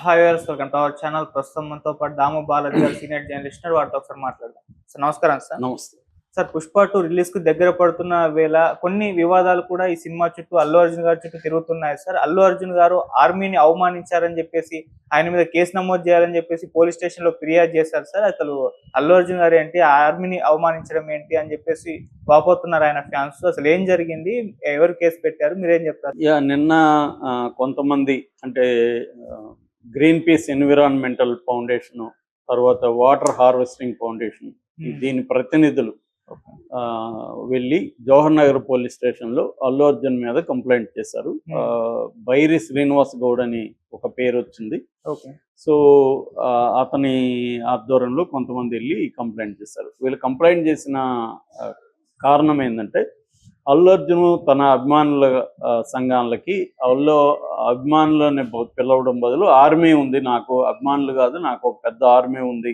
Hi viewers, welcome to our channel. ప్రస్తుతం మనతో పాటు దాము బాలాజీ గారు సీనియర్ జర్నలిస్ట్ వారితో ఒకసారి మాట్లాడదాం. సార్ నమస్కారం సార్. నమస్తే. సార్, పుష్ప 2 రిలీజ్ కు దగ్గర పడుతున్న వేళ కొన్ని వివాదాలు కూడా ఈ సినిమా చుట్టూ, అల్లు అర్జున్ గారి చుట్టూ తిరుగుతున్నాయి సార్. అల్లు అర్జున్ గారు ఆర్మీని అవమానించారని చెప్పేసి ఆయన మీద కేసు నమోదు చేయాలని చెప్పేసి పోలీస్ స్టేషన్ లో ఫిర్యాదు చేశారు సార్. అసలు అల్లు అర్జున్ గారు ఏంటి, ఆర్మీని అవమానించడం ఏంటి అని చెప్పేసి వాపోతున్నారు ఆయన ఫ్యాన్స్. అసలు ఏం జరిగింది, ఎవరు కేసు పెట్టారు, మీరేం చెప్తారు? నిన్న కొంతమంది అంటే గ్రీన్ పీస్ ఎన్విరాన్మెంటల్ ఫౌండేషన్, తర్వాత వాటర్ హార్వెస్టింగ్ ఫౌండేషన్, దీని ప్రతినిధులు వెళ్ళి జవహర్ నగర్ పోలీస్ స్టేషన్ లో అల్లు అర్జున్ మీద కంప్లైంట్ చేశారు. బైరి శ్రీనివాస్ గౌడ్ అని ఒక పేరు వచ్చింది. సో అతని ఆధ్వర్యంలో కొంతమంది వెళ్ళి కంప్లైంట్ చేశారు. వీళ్ళు కంప్లైంట్ చేసిన కారణం ఏంటంటే, అల్లు అర్జున్ తన అభిమానుల సంఘాలకి అభిమానులని పిలవడం బదులు ఆర్మీ ఉంది, నాకు అభిమానులు కాదు, నాకు ఒక పెద్ద ఆర్మీ ఉంది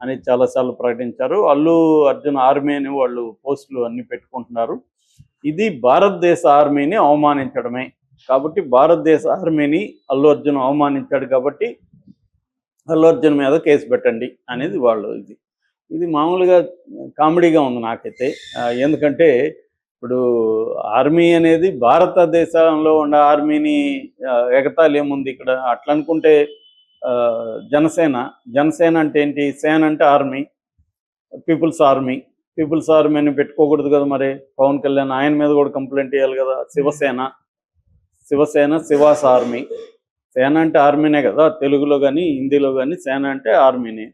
అని చాలాసార్లు ప్రకటించారు. అల్లు అర్జున్ ఆర్మీ అని వాళ్ళు పోస్టులు అన్ని పెట్టుకుంటున్నారు. ఇది భారతదేశ ఆర్మీని అవమానించడమే. కాబట్టి భారతదేశ ఆర్మీని అల్లు అర్జున్ అవమానించాడు కాబట్టి అల్లు అర్జున్ మీద కేసు పెట్టండి అనేది వాళ్ళు. ఇది మామూలుగా కామెడీగా ఉంది నాకైతే. ఎందుకంటే ఇప్పుడు ఆర్మీ అనేది భారతదేశంలో ఉన్న ఆర్మీని ఎగతాళి ఏముంది ఇక్కడ? అట్లా అనుకుంటే జనసేన అంటే ఏంటి? సేన అంటే ఆర్మీ, పీపుల్స్ ఆర్మీని పెట్టుకోకూడదు కదా. మరి పవన్ కళ్యాణ్ ఆయన మీద కూడా కంప్లైంట్ చేయాలి కదా. శివసేన శివాస్ ఆర్మీ. సేన అంటే ఆర్మీనే కదా తెలుగులో కానీ హిందీలో కానీ. సేన అంటే ఆర్మీనే.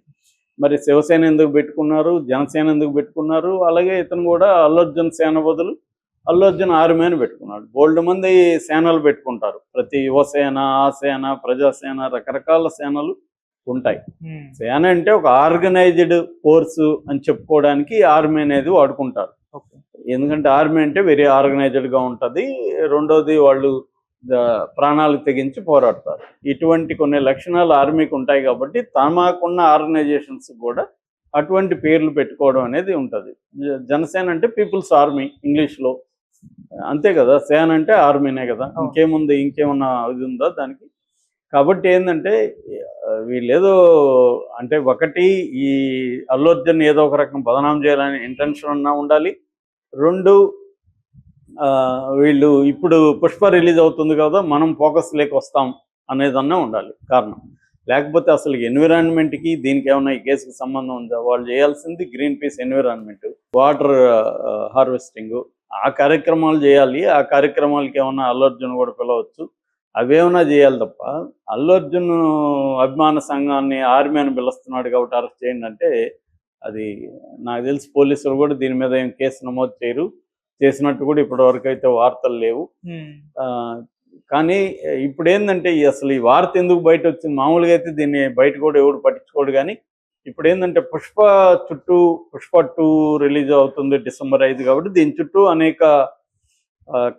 మరి శివసేన ఎందుకు పెట్టుకున్నారు, జనసేన ఎందుకు పెట్టుకున్నారు? అలాగే ఇతను కూడా అల్లు అర్జున్ సేన బదులు అల్లు అర్జున్ ఆర్మీ అని పెట్టుకున్నాడు. బోల్డ్ మంది సేనలు పెట్టుకుంటారు. ప్రతి యువసేన, ఆసేన, ప్రజాసేన, రకరకాల సేనలు ఉంటాయి. సేన అంటే ఒక ఆర్గనైజ్డ్ ఫోర్సు అని చెప్పుకోవడానికి ఆర్మీ అనేది వాడుకుంటారు. ఎందుకంటే ఆర్మీ అంటే వెరీ ఆర్గనైజ్డ్గా ఉంటుంది. రెండోది వాళ్ళు ప్రాణాలకు తెగించి పోరాడతారు. ఇటువంటి కొన్ని లక్షణాలు ఆర్మీకి ఉంటాయి కాబట్టి తమకున్న ఆర్గనైజేషన్స్ కూడా అటువంటి పేర్లు పెట్టుకోవడం అనేది ఉంటుంది. జనసేన అంటే పీపుల్స్ ఆర్మీ ఇంగ్లీష్లో, అంతే కదా. సేన అంటే ఆర్మీనే కదా. ఇంకేమన్నా ఇది ఉందా దానికి? కాబట్టి ఏంటంటే వీళ్ళేదో అంటే, ఒకటి ఈ అల్లు అర్జున్ ఏదో ఒక రకం బదనాం చేయాలని ఇంటెన్షన్ అన్నా ఉండాలి. రెండు, వీళ్ళు ఇప్పుడు పుష్ప రిలీజ్ అవుతుంది కదా, మనం ఫోకస్ లేక వస్తాం అనేదన్నా ఉండాలి కారణం. లేకపోతే అసలు ఎన్విరాన్మెంట్కి దీనికి ఏమన్నా ఈ కేసుకి సంబంధం ఉందా? వాళ్ళు చేయాల్సింది green peas environment, water harvesting, ఆ కార్యక్రమాలు చేయాలి. ఆ కార్యక్రమాలకి ఏమన్నా అల్లు అర్జున్ కూడా పిలవచ్చు. అవేమన్నా చేయాలి తప్ప అల్లు అర్జున్ అభిమాన సంఘాన్ని ఆర్మీ అని పిలుస్తున్నాడు కాబట్టి అరెస్ట్ చేయండి అంటే, అది నాకు తెలిసి పోలీసులు కూడా దీని మీద ఏం కేసు నమోదు చేయరు. చేసినట్టు కూడా ఇప్పటివరకు అయితే వార్తలు లేవు. కానీ ఇప్పుడు ఏంటంటే అసలు ఈ వార్త ఎందుకు బయట వచ్చింది? మామూలుగా అయితే దీన్ని బయట కూడా ఎవడు పట్టించుకోడు. కానీ ఇప్పుడు ఏంటంటే పుష్ప 2 రిలీజ్ అవుతుంది డిసెంబర్ 5 కాబట్టి దీని చుట్టూ అనేక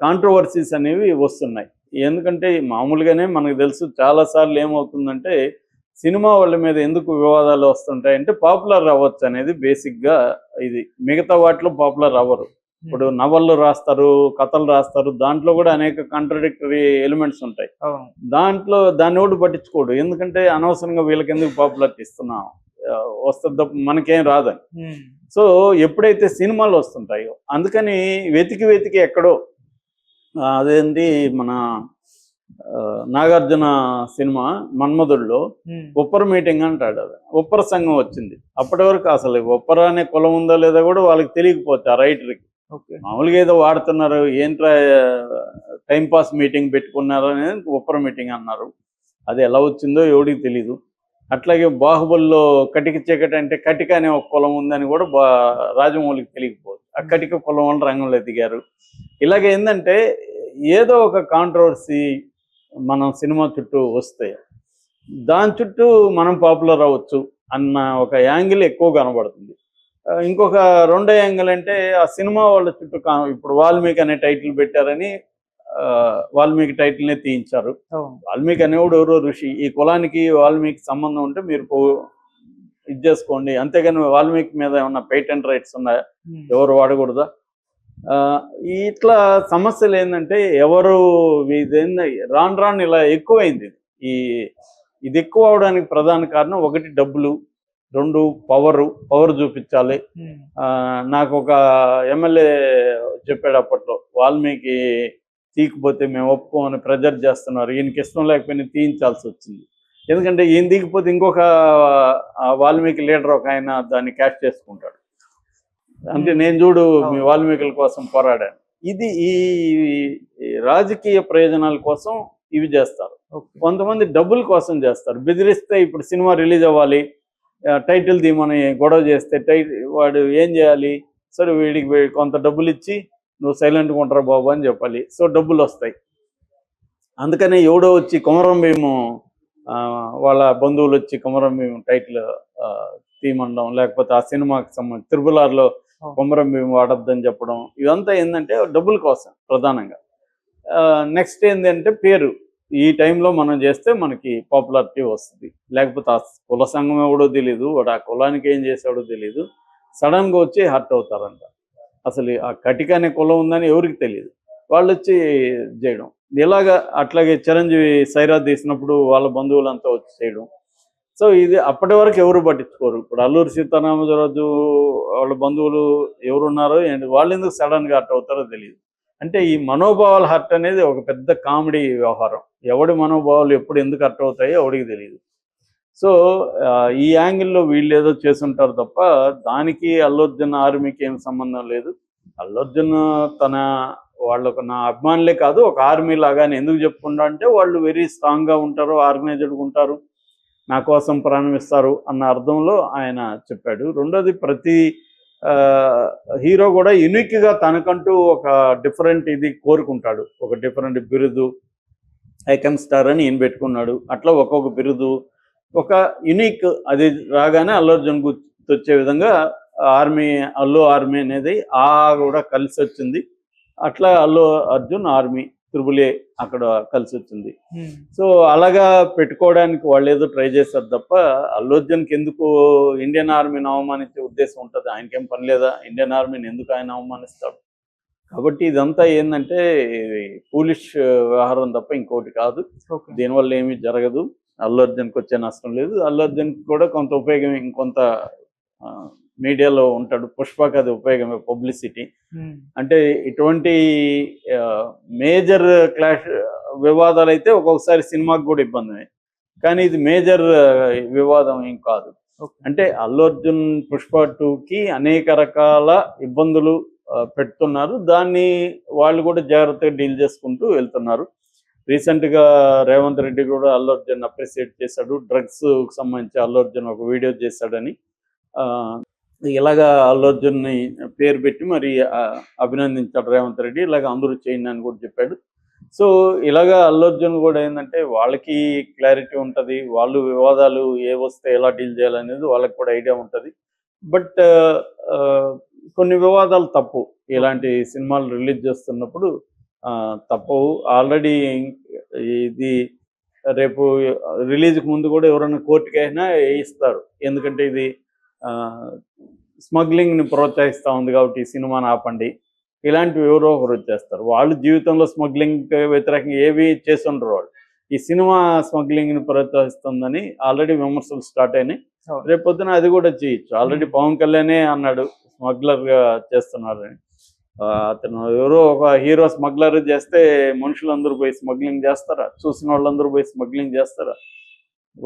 కాంట్రవర్సీస్ అనేవి వస్తున్నాయి. ఎందుకంటే మామూలుగానే మనకు తెలుసు చాలాసార్లు ఏమవుతుందంటే, సినిమా వాళ్ళ మీద ఎందుకు వివాదాలు వస్తుంటాయంటే పాపులర్ అవ్వచ్చు అనేది బేసిక్గా. ఇది మిగతా వాటిలో పాపులర్ అవ్వరు. ఇప్పుడు నవళ్ళు రాస్తారు, కథలు రాస్తారు, దాంట్లో కూడా అనేక కాంట్రడిక్టరీ ఎలిమెంట్స్ ఉంటాయి. దాన్ని కూడా పట్టించుకోడు. ఎందుకంటే అనవసరంగా వీళ్ళకి ఎందుకు పాపులారిటీ ఇస్తున్నాం, వస్తుంది మనకేం రాదని. సో ఎప్పుడైతే సినిమాలు వస్తుంటాయో అందుకని వెతికి ఎక్కడో, అదేంటి మన నాగార్జున సినిమా మన్మధుడిలో ఉప్పర మీటింగ్ అంటాడు. అది ఉప్పర సంఘం వచ్చింది. అప్పటి వరకు అసలు ఉప్పర అనే కులం ఉందో లేదో కూడా వాళ్ళకి తెలియకపోతే ఆ రైటర్కి. మామూలుగా ఏదో వాడుతున్నారు, ఏంట్రా టైంపాస్ మీటింగ్ పెట్టుకున్నారు అనేది ఉప్పర మీటింగ్ అన్నారు. అది ఎలా వచ్చిందో ఎవడికి తెలీదు. అట్లాగే బాహుబలిలో కటిక చీకటి అంటే కటిక అనే ఒక కులం ఉందని కూడా రాజమౌళికి తెలియకపోవచ్చు. ఆ కటిక కులం వాళ్ళు రంగంలో దిగారు. ఇలాగ ఏంటంటే ఏదో ఒక కాంట్రవర్సీ మనం సినిమా చుట్టూ వస్తే దాని చుట్టూ మనం పాపులర్ అవ్వచ్చు అన్న ఒక యాంగిల్ ఎక్కువ కనబడుతుంది. ఇంకొక రెండో యాంగిల్ అంటే ఆ సినిమా వాళ్ళ చుట్టూ ఇప్పుడు వాల్మీకి అనే టైటిల్ పెట్టారని వాల్మీకి టైటిల్నే తీయించారు. వాల్మీకి అనేవాడు ఎవరో ఋషి. ఈ కులానికి వాల్మీకి సంబంధం ఉంటే మీరు ఇది చేసుకోండి, అంతేగాని వాల్మీకి మీద ఏమన్నా పేటెంట్ రైట్స్ ఉన్నాయా, ఎవరు వాడకూడదా? ఇట్లా సమస్యలు ఏంటంటే ఎవరు రాను ఇలా ఎక్కువైంది. ఇది ఎక్కువ అవడానికి ప్రధాన కారణం ఒకటి డబ్బులు, రెండు పవర్ చూపించాలి. నాకు ఒక ఎమ్మెల్యే చెప్పాడు అప్పట్లో, వాల్మీకి తీయకపోతే మేము ఒప్పుకోమని ప్రెజర్ చేస్తున్నారు, ఈయనకి ఇష్టం లేకపోయినా తీయించాల్సి వచ్చింది. ఎందుకంటే ఈయన తీయకపోతే ఇంకొక వాల్మీకి లీడర్ ఒక ఆయన దాన్ని క్యాష్ చేసుకుంటాడు. అంటే నేను చూడు మీ వాల్మీకుల కోసం పోరాడాను. ఇది ఈ రాజకీయ ప్రయోజనాల కోసం ఇవి చేస్తారు. కొంతమంది డబ్బుల కోసం చేస్తారు. బెదిరిస్తే ఇప్పుడు సినిమా రిలీజ్ అవ్వాలి, టైటిల్ తీయమని గొడవ చేస్తే వాడు ఏం చేయాలి, సరే వీడికి కొంత డబ్బులు ఇచ్చి నువ్వు సైలెంట్గా ఉంటారా బాబు అని చెప్పాలి. సో డబ్బులు వస్తాయి. అందుకనే ఎవడో వచ్చి కొమరం భీము వాళ్ళ బంధువులు వచ్చి కొమరం భీము టైటిల్ తీయమండడం, లేకపోతే ఆ సినిమాకి సంబంధించి త్రిపులార్లో కొమరం భీము వాడద్దని చెప్పడం, ఇదంతా ఏంటంటే డబ్బుల కోసం ప్రధానంగా. నెక్స్ట్ ఏంటంటే పేరు, ఈ టైంలో మనం చేస్తే మనకి పాపులారిటీ వస్తుంది. లేకపోతే ఆ కుల సంఘం ఎవడో తెలీదు, వాడు ఆ కులానికి ఏం చేసాడో తెలీదు, సడన్గా వచ్చి హర్ట్ అవుతారంట. అసలు ఆ కటిక అనే కులం ఉందని ఎవరికి తెలియదు, వాళ్ళు వచ్చి చేయడం. ఇలాగా అట్లాగే చిరంజీవి సైరా తీసినప్పుడు వాళ్ళ బంధువులంతా వచ్చి చేయడం. సో ఇది అప్పటి వరకు ఎవరు పట్టించుకోరు. ఇప్పుడు అల్లూరి సీతారామరాజు వాళ్ళ బంధువులు ఎవరున్నారో ఏంటి, వాళ్ళు ఎందుకు సడన్గా హర్ట్ అవుతారో తెలియదు. అంటే ఈ మనోభావాల హర్ట్ అనేది ఒక పెద్ద కామెడీ వ్యవహారం. ఎవడి మనోభావాలు ఎప్పుడు ఎందుకు హర్ట్ అవుతాయో ఎవడికి తెలియదు. సో ఈ యాంగిల్లో వీళ్ళు ఏదో చేసుంటారు తప్ప దానికి అల్లు అర్జున్ ఆర్మీకి ఏం సంబంధం లేదు. అల్లు అర్జున్ వాళ్ళకు నా అభిమానులే కాదు, ఒక ఆర్మీ లాగానే. ఎందుకు చెప్పుకుంటా అంటే వాళ్ళు వెరీ స్ట్రాంగ్గా ఉంటారు, ఆర్గనైజ్డ్గా ఉంటారు, నా కోసం ప్రాణం ఇస్తారు అన్న అర్థంలో ఆయన చెప్పాడు. రెండోది, ప్రతి హీరో కూడా యూనిక్గా తనకంటూ ఒక డిఫరెంట్ ఇది కోరుకుంటాడు. ఒక డిఫరెంట్ బిరుదు, ఐకాన్ స్టార్ అని ఈయన పెట్టుకున్నాడు. అట్లా ఒక్కొక్క బిరుదు ఒక యునిక్, అది రాగానే అల్లు అర్జున్ గుర్తొచ్చే విధంగా అల్లు ఆర్మీ అనేది కూడా కలిసి వచ్చింది. అట్లా అల్లు అర్జున్ ఆర్మీ త్రిబుల్-ఏ అక్కడ కలిసి వచ్చింది. సో అలాగా పెట్టుకోవడానికి వాళ్ళు ఏదో ట్రై చేస్తారు తప్ప అల్లు అర్జున్కి ఎందుకు ఇండియన్ ఆర్మీని అవమానించే ఉద్దేశం ఉంటుంది? ఆయనకేం పని లేదా? ఇండియన్ ఆర్మీని ఎందుకు ఆయన అవమానిస్తాడు? కాబట్టి ఇదంతా ఏంటంటే పూలిష్ వ్యవహారం తప్ప ఇంకోటి కాదు. దీనివల్ల ఏమీ జరగదు. అల్లు అర్జున్కి వచ్చే నష్టం లేదు. అల్లు అర్జున్కి కూడా కొంత ఉపయోగం, ఇంకొంత మీడియాలో ఉంటాడు. పుష్పకి అది ఉపయోగమే, పబ్లిసిటీ. అంటే ఇటువంటి మేజర్ క్లాష్ వివాదాలు అయితే ఒక్కొక్కసారి సినిమాకి కూడా ఇబ్బంది, కానీ ఇది మేజర్ వివాదం ఏం కాదు. అంటే అల్లు అర్జున్ పుష్ప 2కి అనేక రకాల ఇబ్బందులు పెడుతున్నారు. దాన్ని వాళ్ళు కూడా జాగ్రత్తగా డీల్ చేసుకుంటూ వెళ్తున్నారు. రీసెంట్గా రేవంత్ రెడ్డి కూడా అల్లు అర్జున్ అప్రిషియేట్ చేశాడు. డ్రగ్స్ సంబంధించి అల్లు అర్జున్ ఒక వీడియో చేశాడని, ఇలాగా అల్లు అర్జున్ని పేరు పెట్టి మరి అభినందించాడు రేవంత్ రెడ్డి. ఇలాగ అందరూ చేయండి అని కూడా చెప్పాడు. సో ఇలాగా అల్లు అర్జున్ కూడా ఏంటంటే వాళ్ళకి క్లారిటీ ఉంటుంది, వాళ్ళు వివాదాలు ఏ వస్తే ఎలా డీల్ చేయాలనేది వాళ్ళకి కూడా ఐడియా ఉంటుంది. బట్ కొన్ని వివాదాలు తప్పు, ఇలాంటి సినిమాలు రిలీజ్ చేస్తున్నప్పుడు తప్పవు. ఆల్రెడీ ఇది రేపు రిలీజ్కి ముందు కూడా ఎవరైనా కోర్టుకి అయినా వేయిస్తారు. ఎందుకంటే ఇది స్మగ్లింగ్ని ప్రోత్సహిస్తూ ఉంది కాబట్టి ఈ సినిమాని ఆపండి, ఇలాంటివి ఎవరో ఒకరు వచ్చేస్తారు. వాళ్ళు జీవితంలో స్మగ్లింగ్ వ్యతిరేకంగా ఏవి చేస్తుంటారు. వాళ్ళు ఈ సినిమా స్మగ్లింగ్ని ప్రోత్సహిస్తుందని ఆల్రెడీ విమర్శలు స్టార్ట్ అయినాయి. రేపొద్దున అది కూడా చేయొచ్చు. ఆల్రెడీ పవన్ కళ్యాణే అన్నాడు స్మగ్లర్గా చేస్తున్నారని. అతను ఎవరో ఒక హీరో స్మగ్లర్ చేస్తే మనుషులందరూ పోయి స్మగ్లింగ్ చేస్తారా? చూసిన వాళ్ళందరూ పోయి స్మగ్లింగ్ చేస్తారా?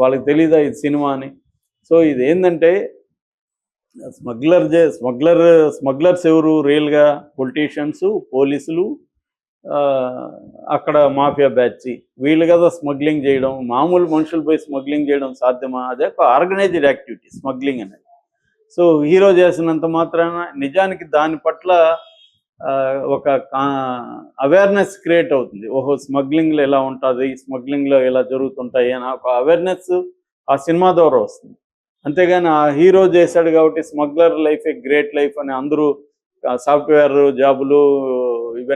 వాళ్ళకి తెలీదా ఇది సినిమా అని? సో ఇది ఏంటంటే స్మగ్లర్స్ ఎవరు? రియల్గా పొలిటీషియన్స్, పోలీసులు, అక్కడ మాఫియా బ్యాచ్, వీళ్ళు కదా స్మగ్లింగ్ చేయడం. మామూలు మనుషులు పోయి స్మగ్లింగ్ చేయడం సాధ్యమా? అదే ఒక ఆర్గనైజ్డ్ యాక్టివిటీ స్మగ్లింగ్ అనేది. సో హీరో చేసినంత మాత్రాన నిజానికి దాని పట్ల ఒక అవేర్నెస్ క్రియేట్ అవుతుంది. ఓహో, స్మగ్లింగ్లో ఎలా ఉంటుంది, స్మగ్లింగ్లో ఎలా జరుగుతుంటాయి అని ఒక అవేర్నెస్ ఆ సినిమా ద్వారా వస్తుంది. అంతేగాని ఆ హీరో చేశాడు కాబట్టి smuggler life a great life అని అందరూ సాఫ్ట్వేర్ జాబులు ఇవన్నీ